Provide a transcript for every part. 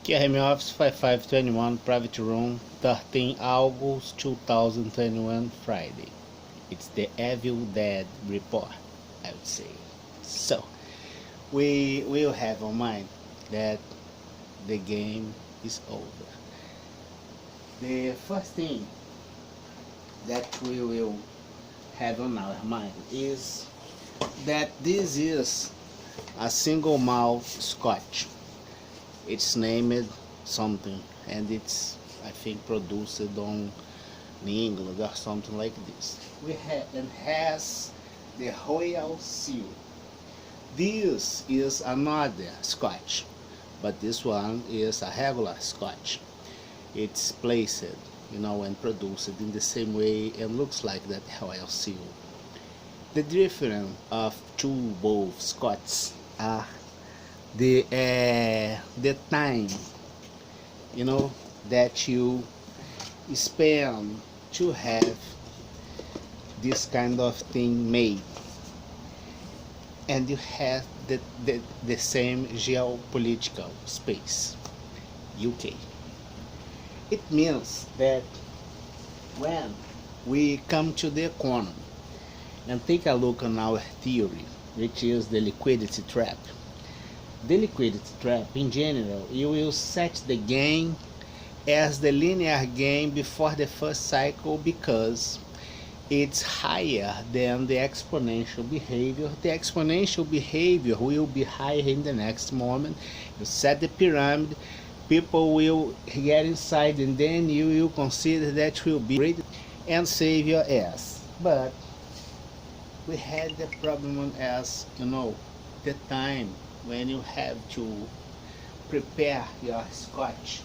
KRM Office 5521, Private Room, 13 August 2021, Friday. It's the Evil Dead report, I would say. So, we will have on mind that the game is over. The first thing that we will have on our mind is that this is a single malt scotch. It's named something, and it's, I think, produced on England or something like this. And has the royal seal. This is another scotch, but this one is a regular scotch. It's placed, and produced in the same way and looks like that royal seal. The difference of both scotches are the time that you spend to have this kind of thing made, and you have the same geopolitical space, UK. It means that when we come to the economy and take a look on our theory, which is the liquidity trap. The liquidity trap, in general, you will set the game as the linear game before the first cycle because it's higher than the exponential behavior. The exponential behavior will be higher in the next moment. You set the pyramid, people will get inside, and then you will consider that will be great and save your ass. But we had the problem as, the time when you have to prepare your scotch.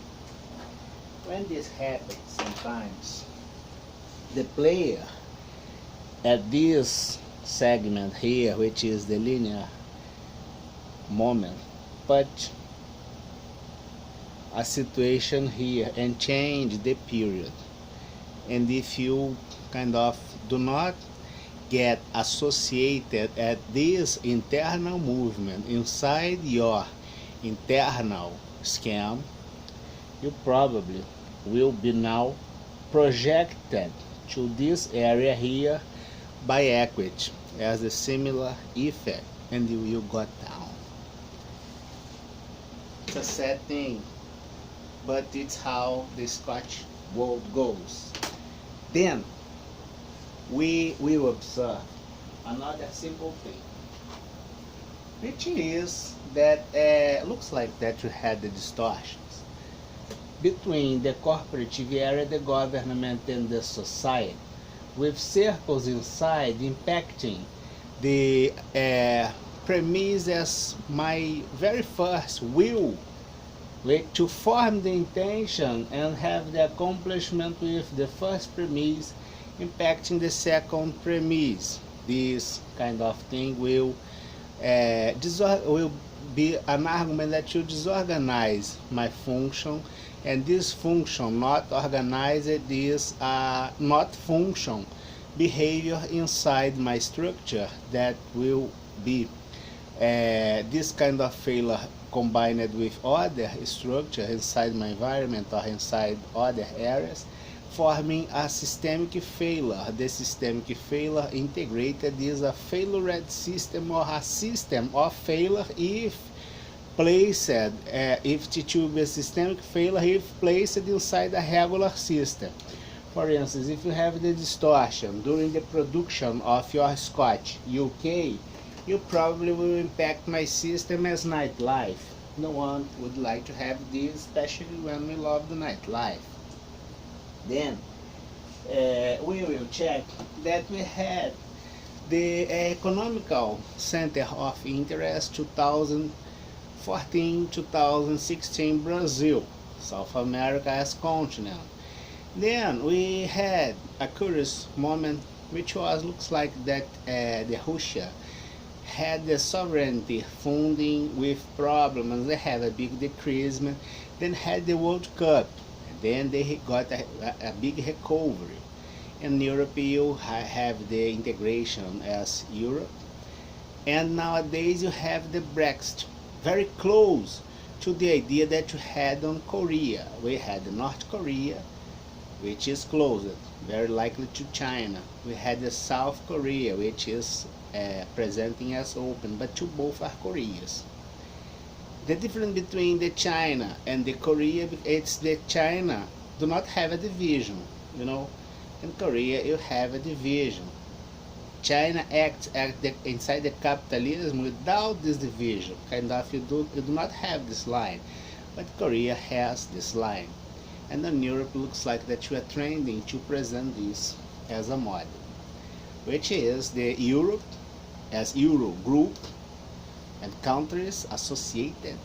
When this happens sometimes, the player at this segment here, which is the linear moment, but a situation here and change the period. And if you kind of do not get associated at this internal movement inside your internal scam, you probably will be now projected to this area here by equity as a similar effect, and you will go down. It's a sad thing, but it's how the Scotch world goes. Then we will observe another simple thing, which is that looks like that you had the distortions between the corporative area, the government, and the society, with circles inside impacting the premise as my very first will to form the intention and have the accomplishment with the first premise impacting the second premise. This kind of thing will be an argument that you disorganize my function, and this function not organized is not function behavior inside my structure that will be this kind of failure combined with other structure inside my environment or inside other areas, forming a systemic failure. The systemic failure integrated is a failure system or a system of failure if placed, if it will be a systemic failure if placed inside a regular system. For instance, if you have the distortion during the production of your Scotch UK, you probably will impact my system as nightlife. No one would like to have this, especially when we love the nightlife. Then we will check that we had the economical center of interest 2014-2016 Brazil, South America as continent. Then we had a curious moment, which looks like that the Russia had the sovereignty funding with problems. They had a big decrease, then had the World Cup, and then they got a big recovery. In Europe, you have the integration as Europe, and nowadays you have the Brexit, very close to the idea that you had on Korea. We had North Korea, which is closed, very likely to China. We had the South Korea, which is presenting as open, but both are Koreas. The difference between the China and the Korea, it's that China do not have a division, In Korea you have a division. China acts inside the capitalism without this division. Kind of you do not have this line, but Korea has this line. And in Europe looks like that you are trending to present this as a model, which is the Europe as Euro group and countries associated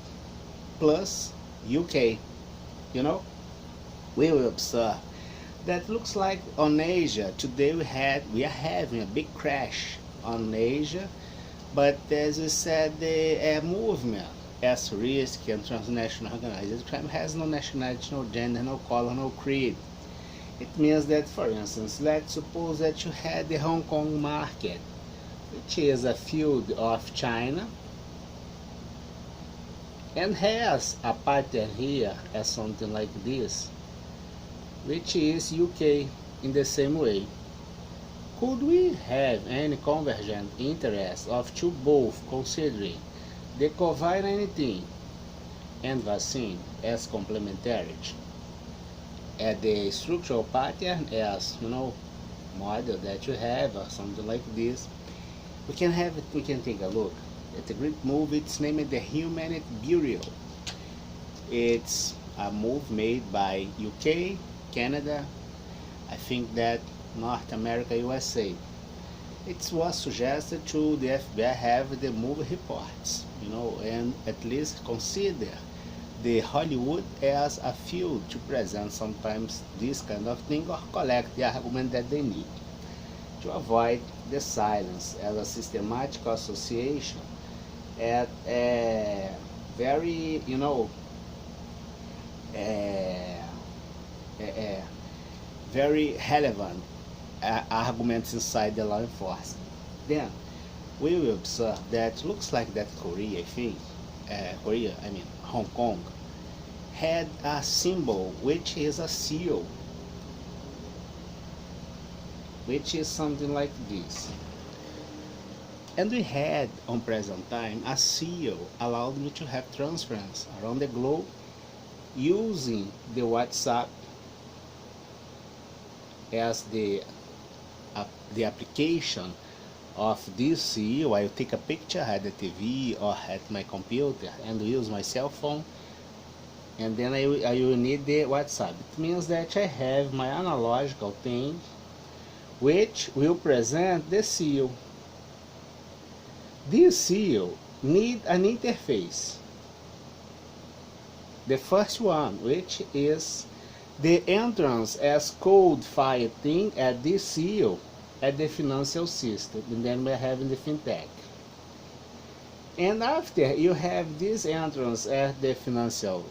plus UK. We will observe that looks like on Asia today we are having a big crash on Asia, but as we said, the movement as risk and transnational organized crime has no nationality, no gender, no color, no creed. It means that, for instance, let's suppose that you had the Hong Kong market, which is a field of China, and has a pattern here as something like this, which is UK in the same way. Could we have any convergent interest of two both considering the COVID-19 and vaccine as complementary, and the structural pattern as model that you have or something like this? We can take a look at a great movie. It's named The Humanity Burial. It's a move made by UK, Canada, I think that North America, USA. It was suggested to the FBI have the movie reports, and at least consider the Hollywood as a field to present sometimes this kind of thing or collect the argument that they need to avoid the silence as a systematic association at a very, very relevant arguments inside the law enforcement. Then we will observe that looks like that Korea, Hong Kong, had a symbol which is a seal, which is something like this. And we had on present time a seal allowed me to have transference around the globe using the WhatsApp as the application of this seal. I take a picture at the TV or at my computer and use my cell phone, and then I will need the WhatsApp. It means that I have my analogical thing which will present the seal. This seal need an interface. The first one, which is the entrance as code file thing at this seal at the financial system, and then we're having the FinTech. And after you have this entrance at the financial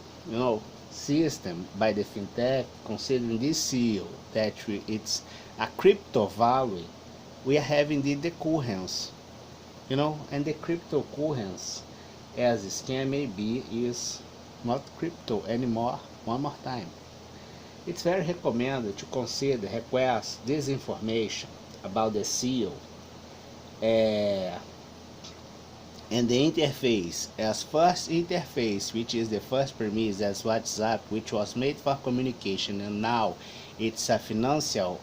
system by the FinTech, considering this seal that it's a crypto value, we are having the occurrence, and the cryptocurrency as scam maybe is not crypto anymore. One more time, it's very recommended to consider request this information about the seal and the interface as first interface, which is the first premise as WhatsApp, which was made for communication, and now it's a financial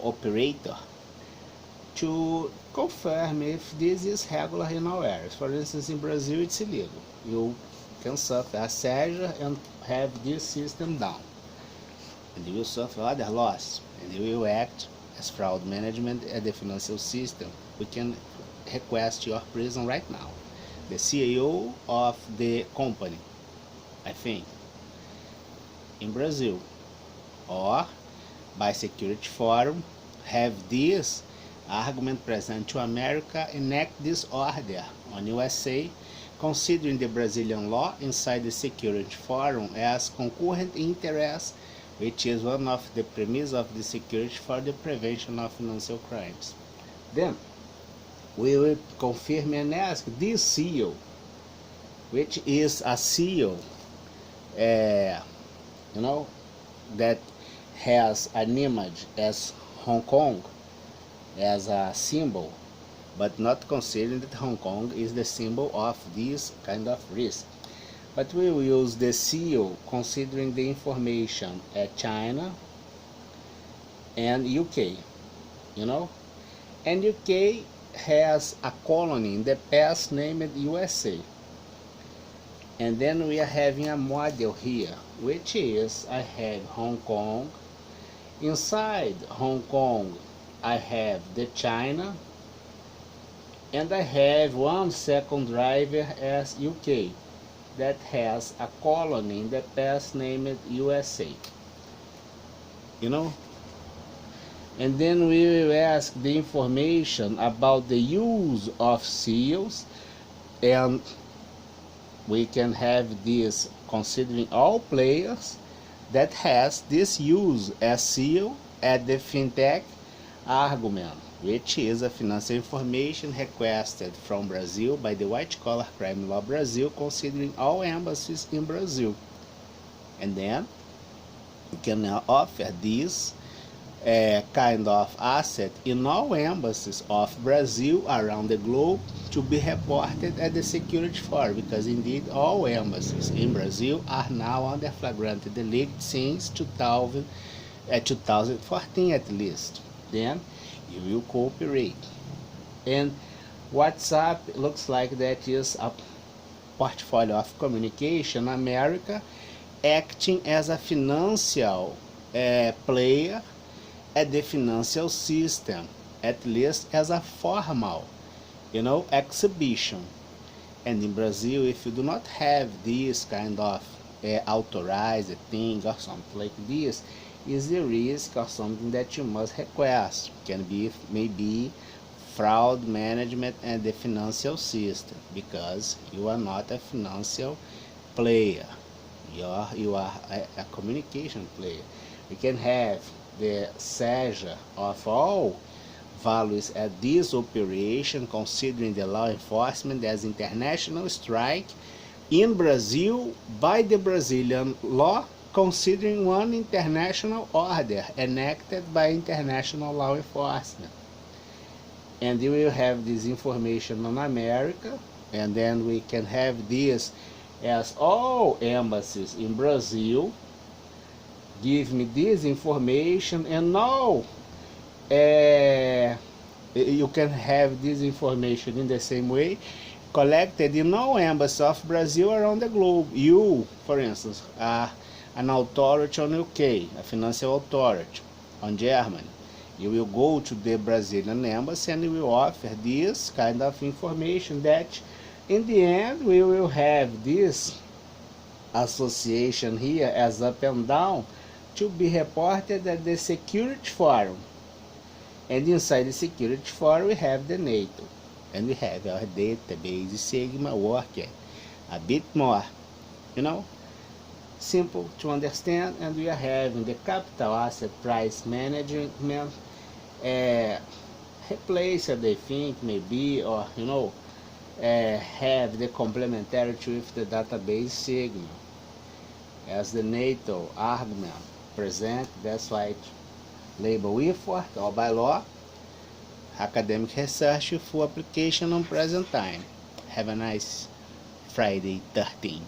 operator, to confirm if this is regular in our areas. For instance, in Brazil it's illegal. You can suffer a seizure and have this system down, and you will suffer other loss, and you will act as fraud management at the financial system. We can request your prison right now. The CEO of the company, I think, in Brazil, or by Security Forum, have this argument present to America, enact this order on USA, considering the Brazilian law inside the Security Forum as concurrent interest, which is one of the premises of the security for the prevention of financial crimes. Then we will confirm and ask this seal which is a seal, uh, you know, that has an image as Hong Kong as a symbol, but not considering that Hong Kong is the symbol of this kind of risk. But we will use the seal considering the information at China and UK, you know, and UK has a colony in the past named USA. And then we are having a model here, which is I have Hong Kong. Inside Hong Kong, I have the China, and I have one second driver as UK that has a colony in the past named USA. You know? And then we will ask the information about the use of seals, and we can have this considering all players that has this use as seal at the FinTech argument, which is a financial information requested from Brazil by the White Collar Crime Law Brazil, considering all embassies in Brazil. And then we can now offer this kind of asset in all embassies of Brazil around the globe to be reported at the security forum, because indeed all embassies in Brazil are now under flagrant delete since 2014 at least. Then you will cooperate. And WhatsApp looks like that is a portfolio of communication America acting as a financial player at the financial system, at least as a formal, you know, exhibition. And in Brazil, if you do not have this kind of authorized thing or something like this, is the risk of something that you must request. Can be maybe fraud management and the financial system, because you are not a financial player. You are a communication player. We can have the seizure of all values at this operation, considering the law enforcement as international strike in Brazil by the Brazilian law, considering one international order enacted by international law enforcement. And you will have this information on America, and then we can have this as all embassies in Brazil give me this information, and now you can have this information in the same way collected in all embassies of Brazil around the globe. You, for instance, are an authority on UK, a financial authority on Germany. You will go to the Brazilian embassy and you will offer this kind of information that in the end we will have this association here as up and down to be reported at the security forum. And inside the security forum we have the NATO, and we have our database Sigma working a bit more, you know, simple to understand. And we are having the capital asset price management replace, I think, maybe, or you know, have the complementarity with the database Sigma as the NATO argument present. That's why it label effort or by law, academic research, full application on present time. Have a nice Friday 13.